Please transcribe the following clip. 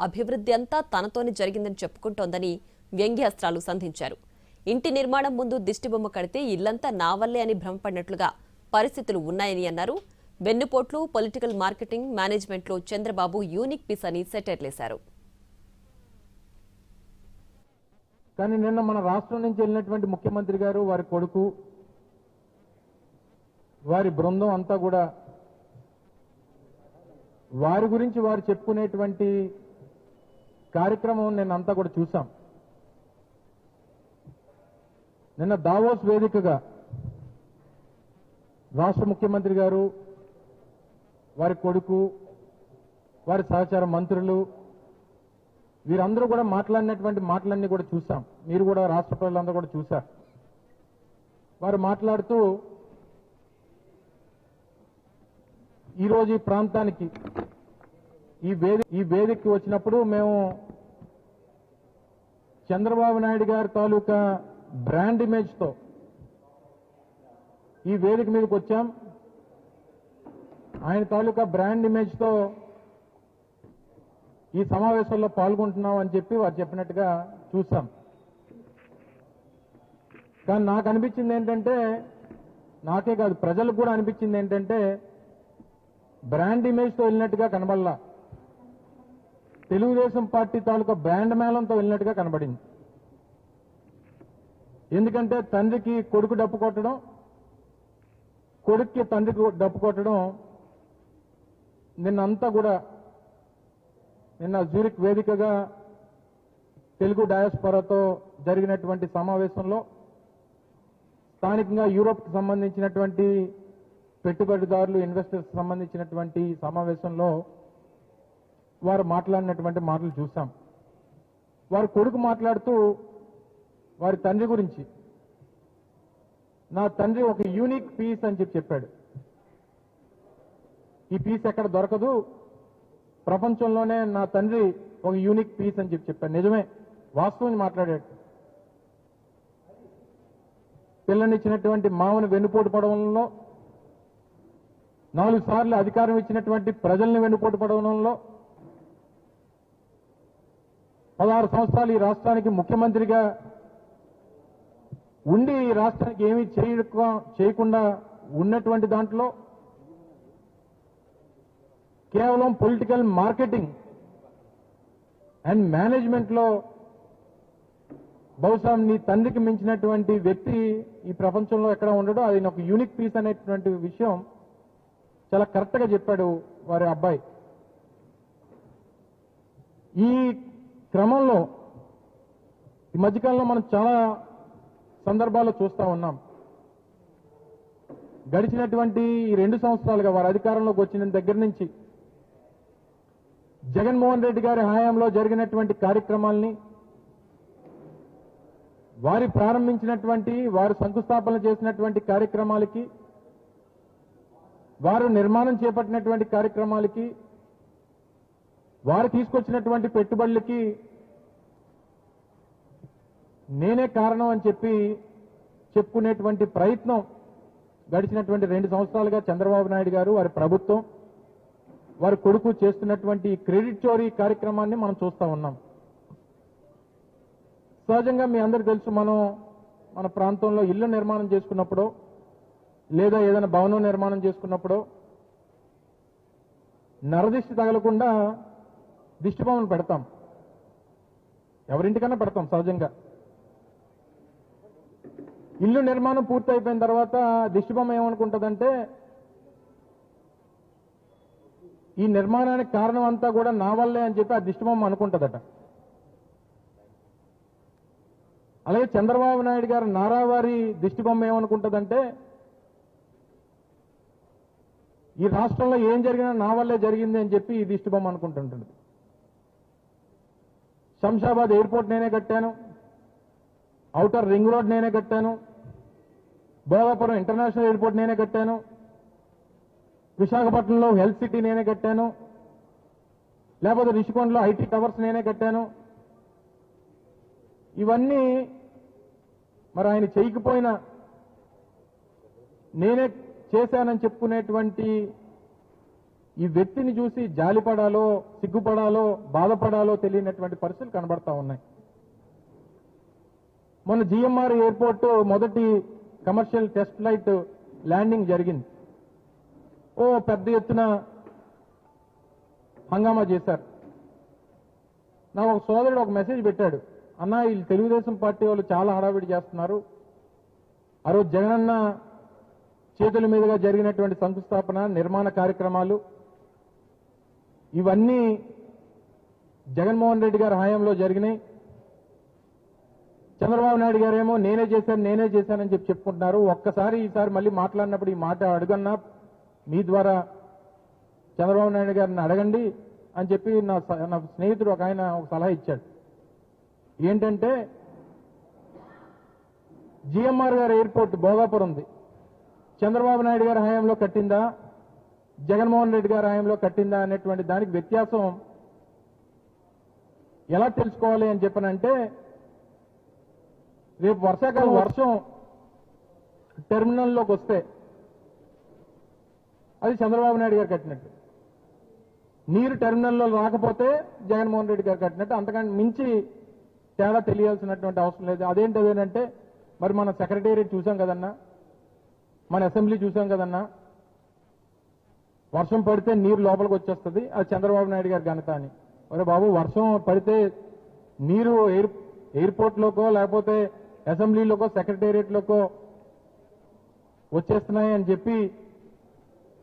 అభివృద్ధి అంతా తనతోనే జరిగిందని చెప్పుకుంటోందని వ్యంగ్యాస్త్రాలు సంధించారు. ఇంటి నిర్మాణం ముందు దిష్టిబొమ్మ కడితే ఇల్లంతా నా వల్లే అని భ్రమపడినట్లుగా పరిస్థితులు ఉన్నాయని అన్నారు. వెన్నుపోట్లు, పొలిటికల్ మార్కెటింగ్, మేనేజ్మెంట్లో చంద్రబాబు యూనిక్ పీస్ అని సెటైర్లేశారు. కానీ నిన్న మన రాష్ట్రం నుంచి వెళ్ళినటువంటి ముఖ్యమంత్రి గారు, వారి కొడుకు, వారి బృందం అంతా కూడా వారి గురించి వారు చెప్పుకునేటువంటి కార్యక్రమం నిన్నంతా కూడా చూసాం. నిన్న దావోస్ వేదికగా రాష్ట్ర ముఖ్యమంత్రి గారు, వారి కొడుకు, వారి సహచార మంత్రులు వీరందరూ కూడా మాట్లాడినటువంటి మాటలన్నీ కూడా చూసాం. మీరు కూడా రాష్ట్ర ప్రజలందరూ కూడా చూశారు. వారు మాట్లాడుతూ ఈరోజు ఈ ప్రాంతానికి ఈ వేదికకి వచ్చినప్పుడు మేము చంద్రబాబు నాయుడు గారి తాలూకా బ్రాండ్ ఇమేజ్తో ఈ వేదిక మీదకి వచ్చాం. ఆయన తాలూకా బ్రాండ్ ఇమేజ్తో ఈ సమావేశంలో పాల్గొంటున్నాం అని చెప్పి వారు చెప్పినట్టుగా చూసాం. కానీ నాకు అనిపించింది ఏంటంటే, నాకే కాదు ప్రజలకు కూడా అనిపించింది ఏంటంటే, బ్రాండ్ ఇమేజ్తో వెళ్ళినట్టుగా కనబడలా, తెలుగుదేశం పార్టీ తాలూకా బ్రాండ్ మేళంతో వెళ్ళినట్టుగా కనబడింది. ఎందుకంటే తండ్రికి కొడుకు డప్పు కొట్టడం, కొడుక్కి తండ్రికి డప్పు కొట్టడం నిన్నంతా కూడా నిన్న జ్యూరిక్ వేదికగా తెలుగు డయాస్పోరాతో జరిగినటువంటి సమావేశంలో స్థానికంగా యూరోప్కి సంబంధించినటువంటి పెట్టుబడిదారులు, ఇన్వెస్టర్స్ సంబంధించినటువంటి సమావేశంలో వారు మాట్లాడినటువంటి మాటలు చూసాం. వారి కొడుకు మాట్లాడుతూ వారి తండ్రి గురించి, నా తండ్రి ఒక యూనిక్ పీస్ అని చెప్పాడు. ఈ పీస్ ఎక్కడ దొరకదు, ప్రపంచంలోనే నా తండ్రి ఒక యూనిక్ పీస్ అని చెప్పాడు. నిజమే, వాస్తవం మాట్లాడాడు. పిల్లనిచ్చినటువంటి మామను వెన్నుపోటు పడడంలో, 4 సార్లు అధికారం ఇచ్చినటువంటి ప్రజల్ని వెన్నుపోటు పడడంలో, 16 సంవత్సరాలు ఈ రాష్ట్రానికి ముఖ్యమంత్రిగా ఉండి ఈ రాష్ట్రానికి ఏమీ చేయకుండా ఉన్నటువంటి దాంట్లో కేవలం పొలిటికల్ మార్కెటింగ్ అండ్ మేనేజ్మెంట్లో బహుశా నీ తండ్రికి మించినటువంటి వ్యక్తి ఈ ప్రపంచంలో ఎక్కడ ఉండడో, అది ఒక యూనిక్ పీస్ అనేటువంటి విషయం చాలా కరెక్ట్గా చెప్పాడు వారి అబ్బాయి. ఈ క్రమంలో ఈ మధ్యకాలంలో మనం చాలా సందర్భాల్లో చూస్తా ఉన్నాం. గడిచినటువంటి ఈ 2 సంవత్సరాలుగా వారి అధికారంలోకి వచ్చిన దగ్గర నుంచి జగన్మోహన్ రెడ్డి గారి హయాంలో జరిగినటువంటి కార్యక్రమాల్ని, వారి ప్రారంభించినటువంటి, వారు శంకుస్థాపన చేసినటువంటి కార్యక్రమాలకి, వారు నిర్మాణం చేపట్టినటువంటి కార్యక్రమాలకి, వారు తీసుకొచ్చినటువంటి పెట్టుబడులకి నేనే కారణం అని చెప్పుకునేటువంటి ప్రయత్నం గడిచినటువంటి 2 సంవత్సరాలుగా చంద్రబాబు నాయుడు గారు, వారి ప్రభుత్వం, వారి కొడుకు చేస్తున్నటువంటి క్రెడిట్ చోరీ కార్యక్రమాన్ని మనం చూస్తా ఉన్నాం. సహజంగా మీ అందరికీ తెలుసు, మనం మన ప్రాంతంలో ఇళ్ల నిర్మాణం చేసుకున్నప్పుడు లేదా ఏదైనా భవనం నిర్మాణం చేసుకున్నప్పుడు నరదిష్టి తగలకుండా దిష్టిబొమ్మను పెడతాం. ఎవరింటికన్నా పెడతాం సహజంగా. ఇల్లు నిర్మాణం పూర్తి అయిపోయిన తర్వాత దిష్టిబొమ్మ ఏమనుకుంటుందంటే, ఈ నిర్మాణానికి కారణం అంతా కూడా నా వల్లే అని చెప్పి ఆ దిష్టిబొమ్మ అనుకుంటుందట. అలాగే చంద్రబాబు నాయుడు గారు నారావారి దిష్టిబొమ్మ ఏమనుకుంటుందంటే, ఈ రాష్ట్రంలో ఏం జరిగినా నా వల్లే జరిగింది అని చెప్పి ఈ దిష్టిబొమ్మ అనుకుంటుంటుంది. శంషాబాద్ ఎయిర్పోర్ట్ నేనే కట్టాను, ఔటర్ రింగ్ రోడ్ నేనే కట్టాను, భోగాపురం ఇంటర్నేషనల్ ఎయిర్పోర్ట్ నేనే కట్టాను, విశాఖపట్నంలో హెల్త్ సిటీ నేనే కట్టాను, లేకపోతే రిషికొండలో ఐటీ టవర్స్ నేనే కట్టాను. ఇవన్నీ మరి ఆయన చేయకపోయినా నేనే చేశానని చెప్పుకునేటువంటి ఈ వ్యక్తిని చూసి జాలిపడాలో సిగ్గుపడాలో బాధపడాలో తెలియనటువంటి పరిస్థితులు కనబడతా ఉన్నాయి. మొన్న జిఎంఆర్ ఎయిర్పోర్ట్ మొదటి కమర్షియల్ టెస్ట్ ఫ్లైట్ ల్యాండింగ్ జరిగింది. ఓ పెద్ద ఎత్తున హంగామా చేశారు. నాకు ఒక సోదరుడు ఒక మెసేజ్ పెట్టాడు, అన్న వీళ్ళు తెలుగుదేశం పార్టీ వాళ్ళు చాలా హడావిడి చేస్తున్నారు. ఆ రోజు జగనన్న చేతుల మీదుగా జరిగినటువంటి శంకుస్థాపన నిర్మాణ కార్యక్రమాలు ఇవన్నీ జగన్మోహన్ రెడ్డి గారి హయాంలో జరిగినాయి. చంద్రబాబు నాయుడు గారేమో నేనే చేశానని చెప్పుకుంటున్నారు. ఒక్కసారి ఈసారి మళ్ళీ మాట్లాడినప్పుడు ఈ మాట అడుగన్నా మీ ద్వారా చంద్రబాబు నాయుడు గారిని అడగండి అని చెప్పి నా స్నేహితుడు ఒక ఆయన ఒక సలహా ఇచ్చాడు. ఏంటంటే జిఎంఆర్ గారి ఎయిర్పోర్ట్ భోగాపురం ఉంది, చంద్రబాబు నాయుడు గారి హయాంలో కట్టిందా జగన్మోహన్ రెడ్డి గారి హయాంలో కట్టిందా అనేటువంటి దానికి వ్యత్యాసం ఎలా తెలుసుకోవాలి అని చెప్పనంటే, రేపు వర్షాకాలం వర్షం టెర్మినల్లోకి వస్తే అది చంద్రబాబు నాయుడు గారు కట్టినట్టు, నీరు టెర్మినల్లో రాకపోతే జగన్మోహన్ రెడ్డి గారు కట్టినట్టు, అంతకంటే మించి తేడా తెలియాల్సినటువంటి అవసరం లేదు. అదేంటంటే మరి మన సెక్రటేరియట్ చూసాం కదన్నా, మన అసెంబ్లీ చూసాం కదన్నా, వర్షం పడితే నీరు లోపలికి వచ్చేస్తుంది, అది చంద్రబాబు నాయుడు గారి ఘనత అని. ఒరే బాబు, వర్షం పడితే నీరు ఎయిర్పోర్ట్లోకో లేకపోతే అసెంబ్లీలోకో సెక్రటేరియట్లోకో వచ్చేస్తున్నాయి అని చెప్పి